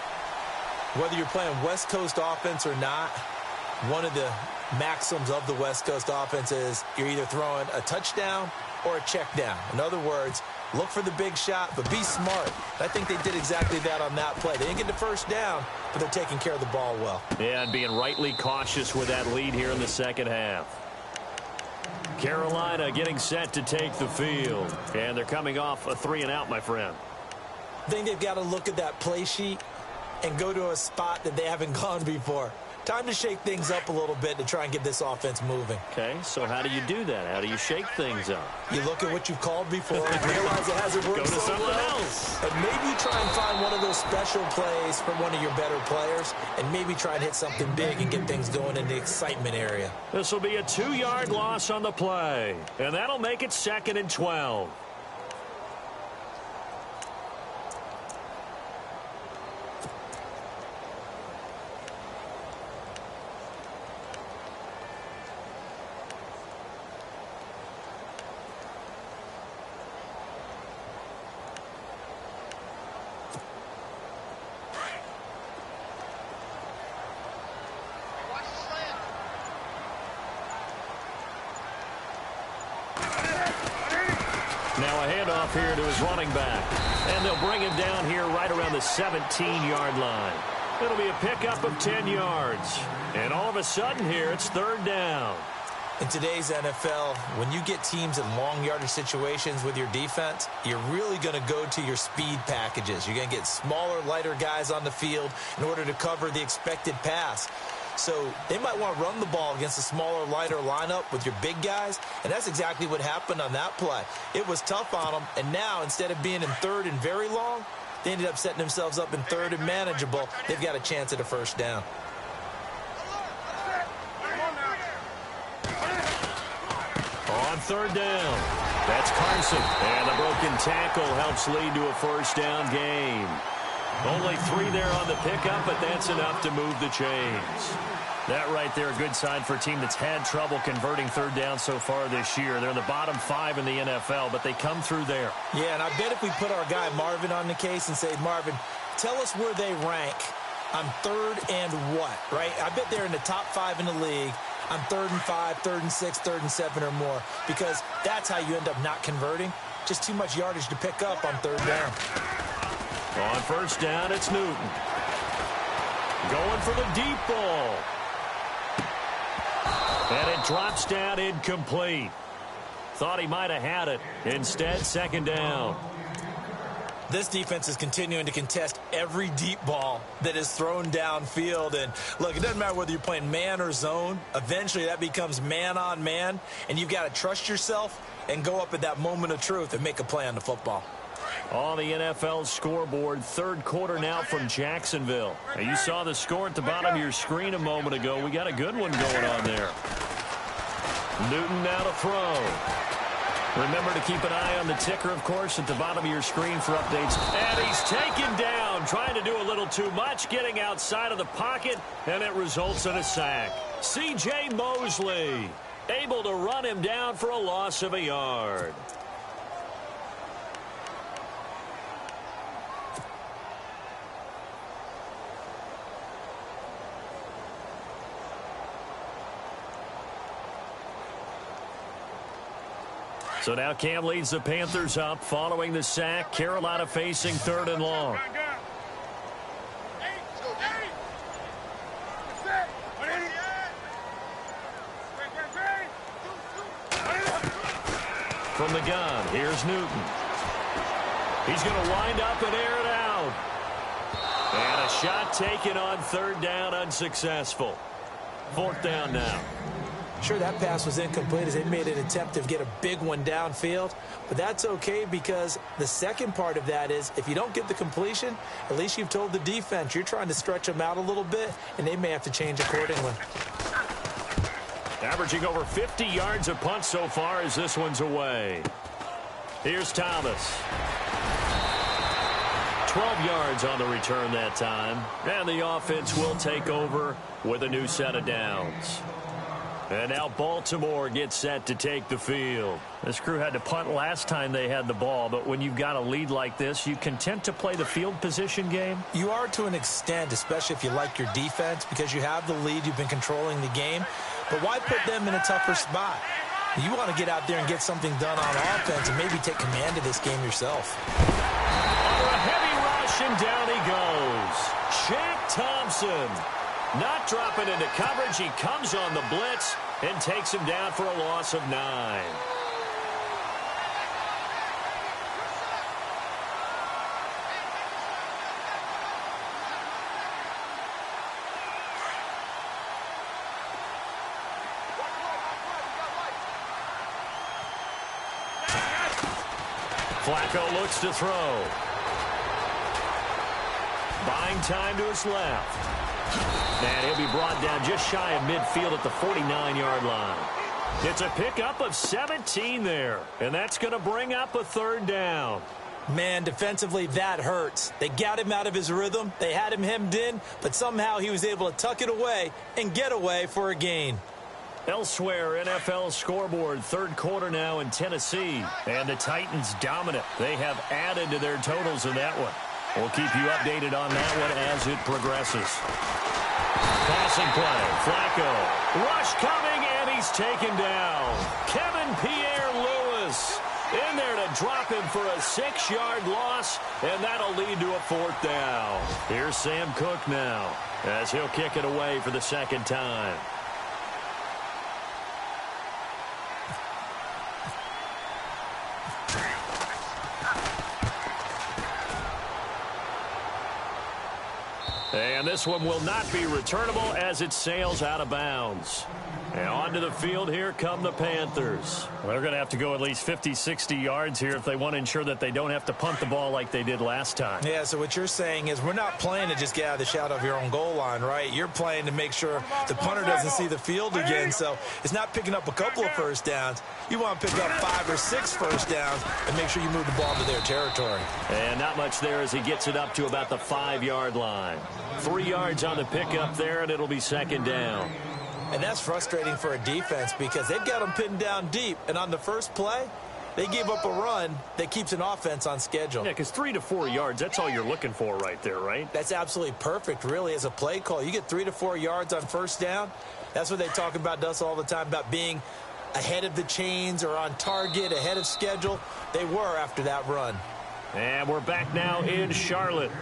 D: Whether you're playing West Coast offense or not, one of the maxims of the West Coast offense is you're either throwing a touchdown or a check down. In other words, look for the big shot, but be smart. I think they did exactly that on that play. They didn't get the first down, but they're taking care of the ball well.
C: Yeah, and being rightly cautious with that lead here in the second half. Carolina getting set to take the field, and they're coming off a 3-and-out, my friend.
D: I think they've got to look at that play sheet and go to a spot that they haven't gone before. Time to shake things up a little bit to try and get this offense moving.
C: Okay, so how do you do that? How do you shake things up?
D: You look at what you've called before and realize it hasn't worked
C: Go to
D: so
C: something
D: well.
C: else.
D: And maybe try and find one of those special plays from one of your better players and maybe try and hit something big and get things going in the excitement area.
C: This will be a 2-yard loss on the play, and that'll make it 2nd and 12. Now a handoff here to his running back. And they'll bring him down here right around the 17-yard line. It'll be a pickup of 10 yards. And all of a sudden here, it's 3rd down.
D: In today's NFL, when you get teams in long yardage situations with your defense, you're really going to go to your speed packages. You're going to get smaller, lighter guys on the field in order to cover the expected pass. So they might want to run the ball against a smaller, lighter lineup with your big guys, and that's exactly what happened on that play. It was tough on them, and now instead of being in 3rd and very long, they ended up setting themselves up in 3rd and manageable. They've got a chance at a 1st down.
C: On 3rd down, that's Carson. And the broken tackle helps lead to a 1st down gain. Only 3 there on the pickup, but that's enough to move the chains. That right there, a good sign for a team that's had trouble converting 3rd down so far this year. They're in the bottom 5 in the NFL, but they come through there.
D: Yeah, and I bet if we put our guy Marvin on the case and say, Marvin, tell us where they rank on 3rd and what, right? I bet they're in the top 5 in the league on 3rd and 5, 3rd and 6, 3rd and 7 or more, because that's how you end up not converting. Just too much yardage to pick up on 3rd down.
C: On 1st down, it's Newton. Going for the deep ball. And it drops down incomplete. Thought he might have had it. Instead, 2nd down.
D: This defense is continuing to contest every deep ball that is thrown downfield. And, look, it doesn't matter whether you're playing man or zone. Eventually, that becomes man on man. And you've got to trust yourself and go up at that moment of truth and make a play on the football.
C: On the NFL scoreboard, 3rd quarter now from Jacksonville. Now, you saw the score at the bottom of your screen a moment ago. We got a good one going on there. Newton now to throw. Remember to keep an eye on the ticker, of course, at the bottom of your screen for updates. And he's taken down, trying to do a little too much, getting outside of the pocket, and it results in a sack. C.J. Mosley able to run him down for a loss of a yard. So now Cam leads the Panthers up following the sack. Carolina facing 3rd and long. From the gun, here's Newton. He's going to wind up and air it out. And a shot taken on 3rd down, unsuccessful. 4th down now.
D: Sure, that pass was incomplete as they made an attempt to get a big one downfield, but that's okay because the second part of that is if you don't get the completion, at least you've told the defense you're trying to stretch them out a little bit, and they may have to change accordingly.
C: Averaging over 50 yards a punt so far as this one's away. Here's Thomas. 12 yards on the return that time. And the offense will take over with a new set of downs. And now Baltimore gets set to take the field. This crew had to punt last time they had the ball, but when you've got a lead like this, you content to play the field position game?
D: You are to an extent, especially if you like your defense, because you have the lead, you've been controlling the game. But why put them in a tougher spot? You want to get out there and get something done on offense and maybe take command of this game yourself.
C: Under a heavy rush, and down he goes. Shaq Thompson. Not dropping into coverage. He comes on the blitz and takes him down for a loss of 9. Flacco looks to throw. Buying time to his left. And he'll be brought down just shy of midfield at the 49-yard line. It's a pickup of 17 there, and that's going to bring up a 3rd down.
D: Man, defensively, that hurts. They got him out of his rhythm. They had him hemmed in, but somehow he was able to tuck it away and get away for a gain.
C: Elsewhere, NFL scoreboard, 3rd quarter now in Tennessee. And the Titans dominant. They have added to their totals in that one. We'll keep you updated on that one as it progresses. Passing play, Flacco. Rush coming, and he's taken down. Kevin Pierre-Louis in there to drop him for a 6-yard loss, and that'll lead to a 4th down. Here's Sam Cook now as he'll kick it away for the 2nd time. And this one will not be returnable as it sails out of bounds. And onto the field, here come the Panthers. Well, they're going to have to go at least 50, 60 yards here if they want to ensure that they don't have to punt the ball like they did last time.
D: Yeah, so what you're saying is we're not playing to just get out of the shadow of your own goal line, right? You're playing to make sure the punter doesn't see the field again. So it's not picking up a couple of first downs. You want to pick up 5 or 6 first downs and make sure you move the ball to their territory.
C: And not much there as he gets it up to about the 5-yard line. 3 yards on the pickup there, and it'll be 2nd down.
D: And that's frustrating for a defense because they've got them pinned down deep. And on the first play, they gave up a run that keeps an offense on schedule.
C: Yeah, because 3 to 4 yards, that's all you're looking for right there, right?
D: That's absolutely perfect, really, as a play call. You get 3 to 4 yards on first down. That's what they talk about to us all the time, about being ahead of the chains or on target, ahead of schedule. They were after that run.
C: And we're back now in Charlotte.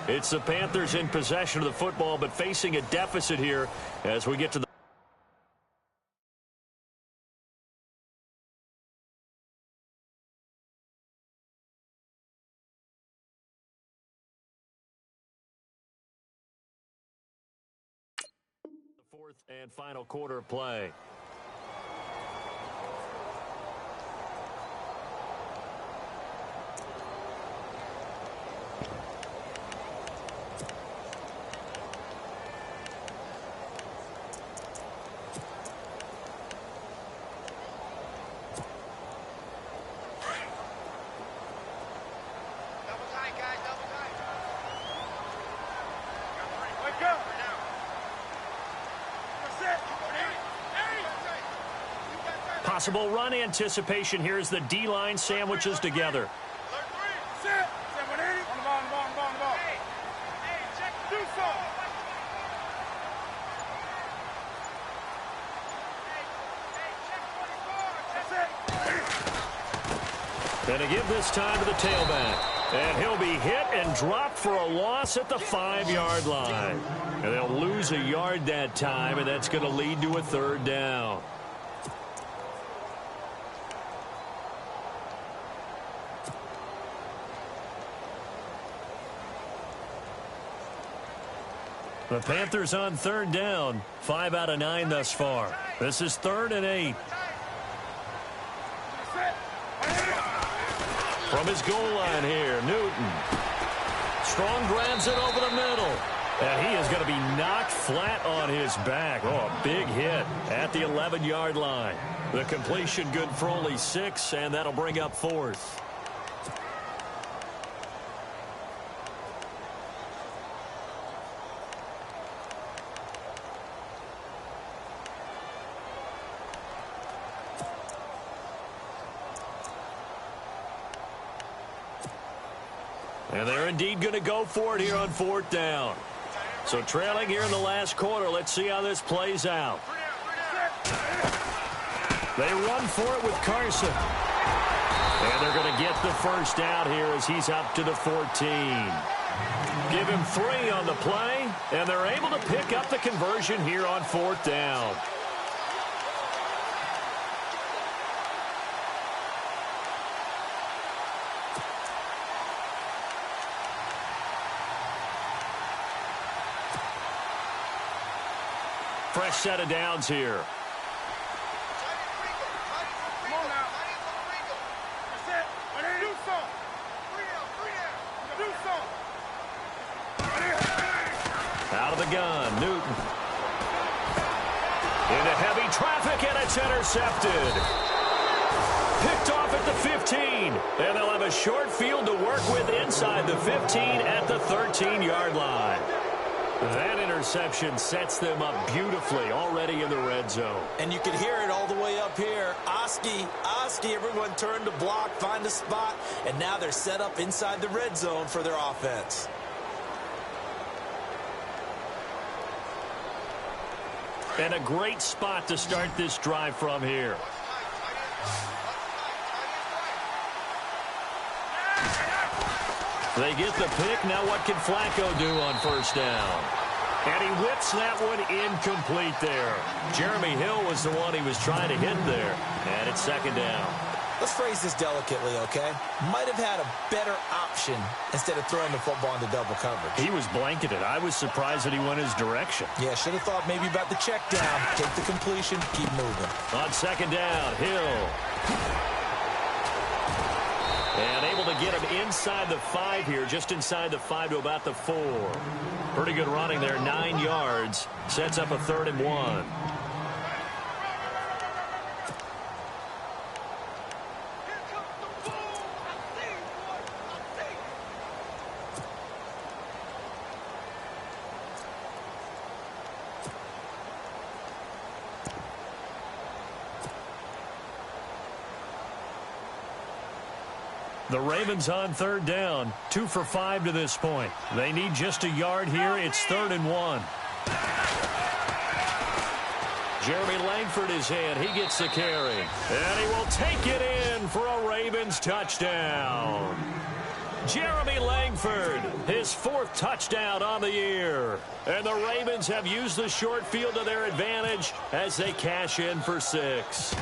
C: It's the Panthers in possession of the football, but facing a deficit here as we get to the fourth and final quarter of play. Possible run anticipation. Here's the D-line sandwiches together. And to give this time to the tailback. And he'll be hit and dropped for a loss at the 5-yard line. And they'll lose a yard that time, and that's going to lead to a 3rd down. The Panthers on 3rd down. 5 out of 9 thus far. This is 3rd and 8. From his goal line here, Newton. Strong grabs it over the middle. And he is going to be knocked flat on his back. Oh, a big hit at the 11-yard line. The completion good for only 6, and that'll bring up 4th. And they're indeed going to go for it here on 4th down. So trailing here in the last quarter. Let's see how this plays out. They run for it with Carson. And they're going to get the first down here as he's up to the 14. Give him 3 on the play, and they're able to pick up the conversion here on 4th down. Fresh set of downs here. Out of the gun, Newton. Into heavy traffic, and it's intercepted. Picked off at the 15. And they'll have a short field to work with inside the 15 at the 13-yard line. That interception sets them up beautifully already in the red zone.
D: And you can hear it all the way up here. Oski, everyone turned to block, find a spot, and now they're set up inside the red zone for their offense.
C: And a great spot to start this drive from here. They get the pick. Now what can Flacco do on 1st down? And he whips that one incomplete there. Jeremy Hill was the one he was trying to hit there. And it's 2nd down.
D: Let's phrase this delicately, okay? Might have had a better option instead of throwing the football into double coverage.
C: He was blanketed. I was surprised that he went his direction.
D: Yeah, should have thought maybe about the check down. Take the completion, keep moving.
C: On 2nd down, Hill. And able to get him inside the 5 here, just inside the 5 to about the 4. Pretty good running there, 9 yards. Sets up a 3rd and 1. The Ravens on 3rd down, 2 for 5 to this point. They need just a yard here. It's 3rd and 1. Jeremy Langford is in. He gets the carry. And he will take it in for a Ravens touchdown. Jeremy Langford, his 4th touchdown on the year. And the Ravens have used the short field to their advantage as they cash in for 6.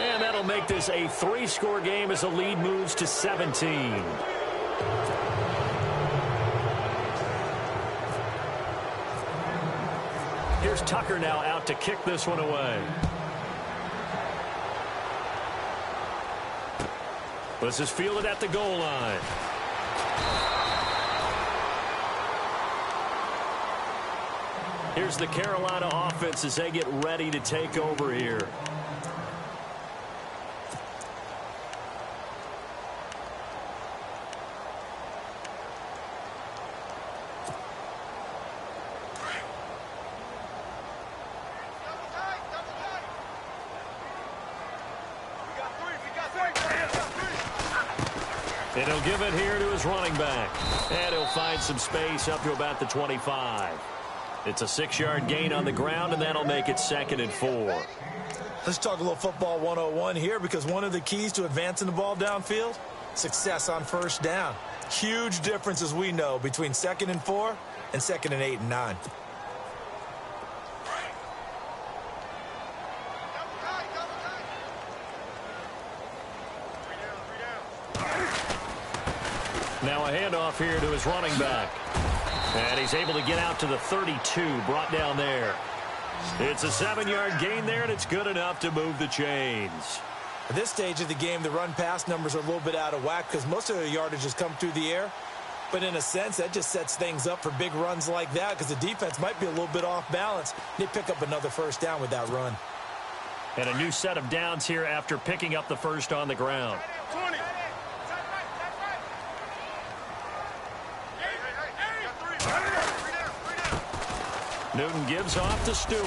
C: And that'll make this a 3-score game as the lead moves to 17. Here's Tucker now out to kick this one away. This is fielded at the goal line. Here's the Carolina offense as they get ready to take over here. And he'll give it here to his running back. And he'll find some space up to about the 25. It's a 6-yard gain on the ground, and that'll make it 2nd and 4.
D: Let's talk a little football 101 here, because one of the keys to advancing the ball downfield, success on 1st down. Huge difference, as we know, between 2nd and 4 and 2nd and 8 and 9.
C: Now a handoff here to his running back. And he's able to get out to the 32, brought down there. It's a 7-yard gain there, and it's good enough to move the chains.
D: At this stage of the game, the run-pass numbers are a little bit out of whack because most of their yardage has come through the air. But in a sense, that just sets things up for big runs like that because the defense might be a little bit off balance. They pick up another 1st down with that run.
C: And a new set of downs here after picking up the 1st on the ground.
A: 20.
C: Newton gives off to Stewart.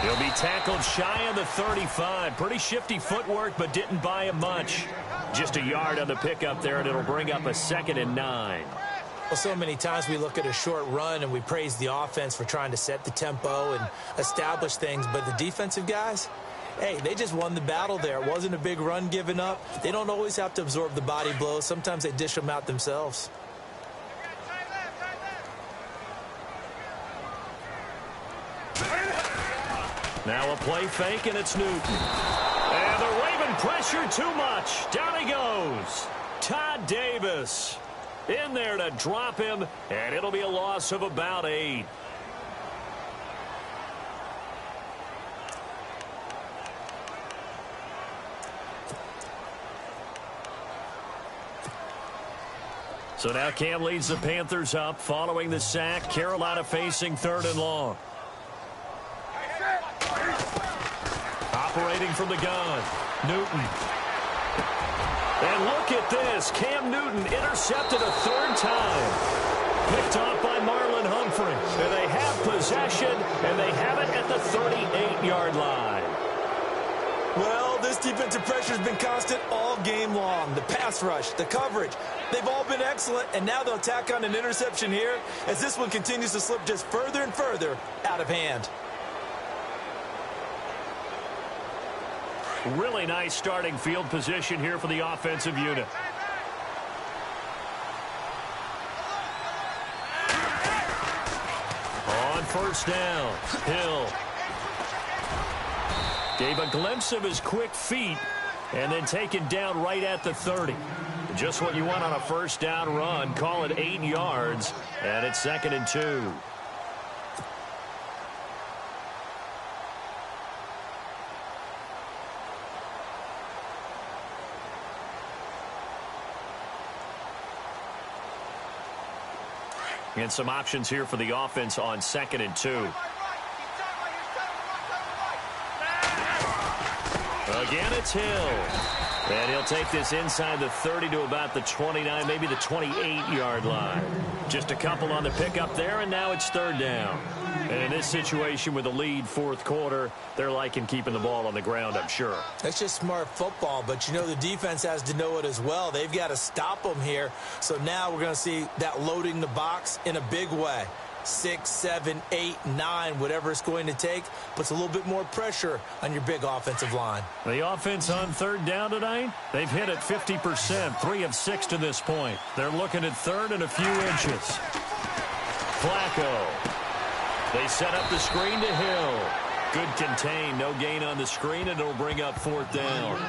C: He'll be tackled shy of the 35. Pretty shifty footwork, but didn't buy him much. Just a yard on the pickup there, and it'll bring up a 2nd and 9.
D: Well, so many times we look at a short run and we praise the offense for trying to set the tempo and establish things, but the defensive guys, hey, they just won the battle there. It wasn't a big run given up. They don't always have to absorb the body blows. Sometimes they dish them out themselves.
C: Now a play fake, and it's Newton. And they're waving pressure too much. Down he goes. Todd Davis in there to drop him, and it'll be a loss of about 8. So now Cam leads the Panthers up following the sack. Carolina facing 3rd and long. Operating from the gun, Newton. And look at this. Cam Newton intercepted a 3rd time. Picked off by Marlon Humphrey. And they have possession, and they have it at the 38-yard line.
D: Well, this defensive pressure has been constant all game long. The pass rush, the coverage, they've all been excellent, and now they'll tack on an interception here as this one continues to slip just further and further out of hand.
C: Really nice starting field position here for the offensive unit. On 1st down, Hill gave a glimpse of his quick feet and then taken down right at the 30. Just what you want on a 1st down run. Call it 8 yards, and it's 2nd and 2. And some options here for the offense on 2nd and 2. Again, it's Hill. And he'll take this inside the 30 to about the 29, maybe the 28-yard line. Just a couple on the pickup there, and now it's 3rd down. And in this situation with a lead 4th quarter, they're liking keeping the ball on the ground, I'm sure.
D: That's just smart football, but you know the defense has to know it as well. They've got to stop them here. So now we're going to see that loading the box in a big way. 6, 7, 8, 9, whatever it's going to take, puts a little bit more pressure on your big offensive line.
C: The offense on 3rd down tonight, they've hit it 50%, 3 of 6 to this point. They're looking at 3rd and a few inches. Flacco. They set up the screen to Hill. Good contain, no gain on the screen, and it'll bring up 4th down.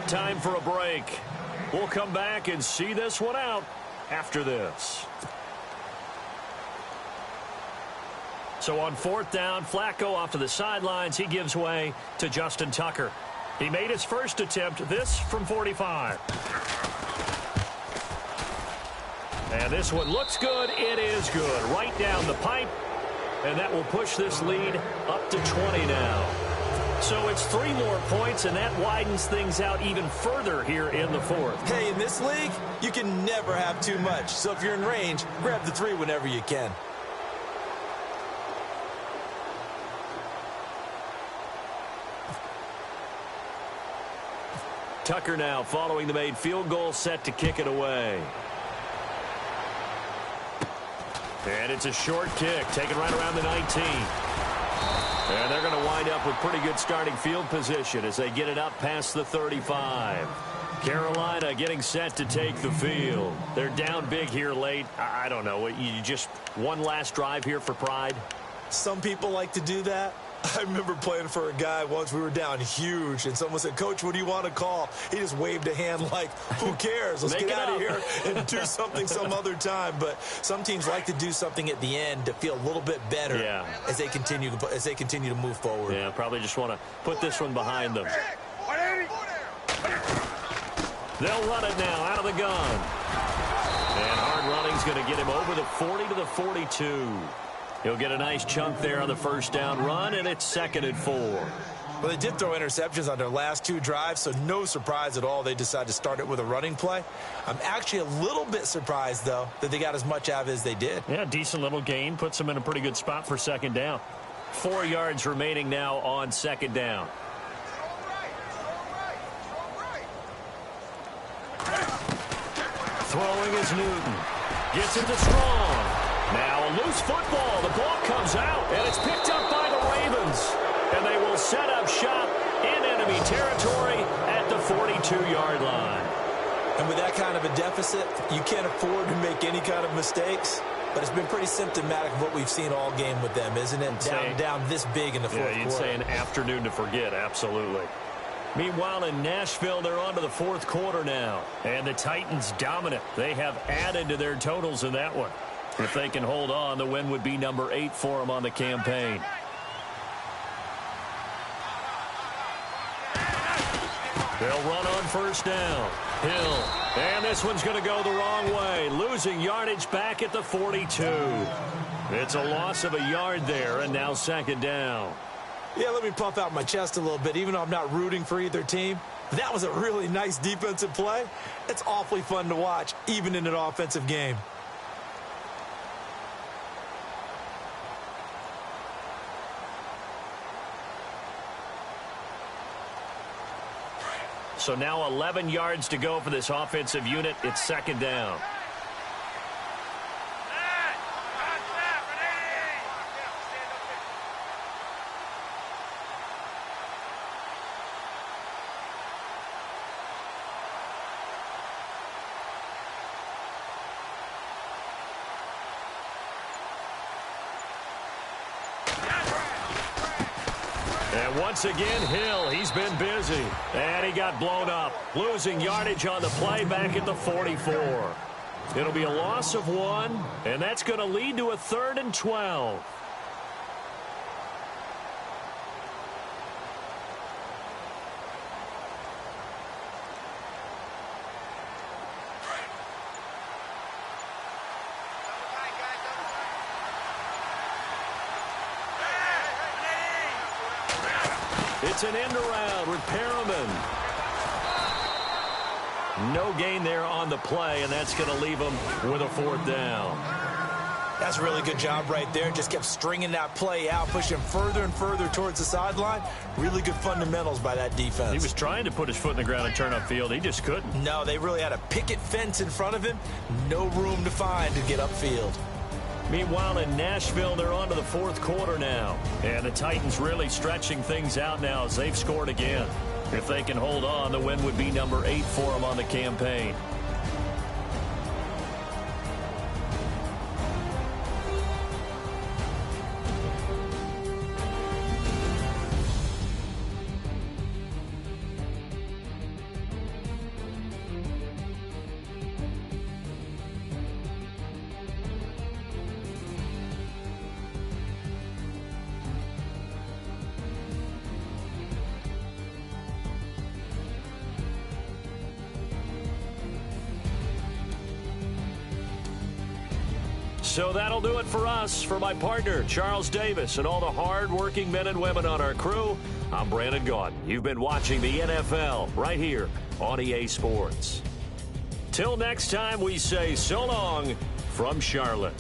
C: Time for a break. We'll come back and see this one out after this. So on 4th down, Flacco off to the sidelines. He gives way to Justin Tucker. He made his first attempt, this from 45. And this one looks good. It is good. Right down the pipe. And that will push this lead up to 20 now. So it's 3 more points, and that widens things out even further here in the 4th.
D: Hey, in this league, you can never have too much. So if you're in range, grab the 3 whenever you can.
C: Tucker now following the made field goal, set to kick it away. And it's a short kick, taken right around the 19. And they're going to wind up with pretty good starting field position as they get it up past the 35. Carolina getting set to take the field. They're down big here late. I don't know. You just one last drive here for pride?
D: Some people like to do that. I remember playing for a guy once. We were down huge, and someone said, "Coach, what do you want to call?" He just waved a hand like, who cares? Let's get out of here and do something some other time. But some teams like to do something at the end to feel a little bit better as they continue to move forward.
C: Yeah, probably just want to put this one behind them. They'll run it now out of the gun. And hard running's going to get him over the 40 to the 42. He'll get a nice chunk there on the 1st down run, and it's 2nd and 4.
D: Well, they did throw interceptions on their last 2 drives, so no surprise at all they decided to start it with a running play. I'm actually a little bit surprised, though, that they got as much out of it as they did.
C: Yeah, decent little gain. Puts them in a pretty good spot for second down. 4 yards remaining now on second down. Throwing is Newton. Gets it to Strong. Now a loose football. The ball comes out, and it's picked up by the Ravens. And they will set up shop in enemy territory at the 42-yard line.
D: And with that kind of a deficit, you can't afford to make any kind of mistakes. But it's been pretty symptomatic of what we've seen all game with them, isn't it? Down this big in the fourth quarter.
C: Yeah, you'd say an afternoon to forget, absolutely. Meanwhile, in Nashville, they're on to the fourth quarter now. And the Titans dominant. They have added to their totals in that one. If they can hold on, the win would be number 8 for them on the campaign. They'll run on first down. Hill. And this one's going to go the wrong way. Losing yardage back at the 42. It's a loss of a yard there, and now second down.
D: Yeah, let me puff out my chest a little bit. Even though I'm not rooting for either team, that was a really nice defensive play. It's awfully fun to watch, even in an offensive game.
C: So now 11 yards to go for this offensive unit. It's second down. And once again, Hill, he's been busy. And he got blown up. Losing yardage on the play back at the 44. It'll be a loss of 1, and that's going to lead to a 3rd and 12. It's an end around with Perriman. No gain there on the play, and that's going to leave them with a 4th down.
D: That's a really good job right there. Just kept stringing that play out, pushing further and further towards the sideline. Really good fundamentals by that defense.
C: He was trying to put his foot in the ground and turn upfield. He just couldn't.
D: No, they really had a picket fence in front of him. No room to find to get upfield.
C: Meanwhile, in Nashville, they're on to the fourth quarter now. And the Titans really stretching things out now as they've scored again. If they can hold on, the win would be number 8 for them on the campaign. So that'll do it for us. For my partner, Charles Davis, and all the hard-working men and women on our crew, I'm Brandon Gotw. You've been watching the NFL right here on EA Sports. Till next time, we say so long from Charlotte.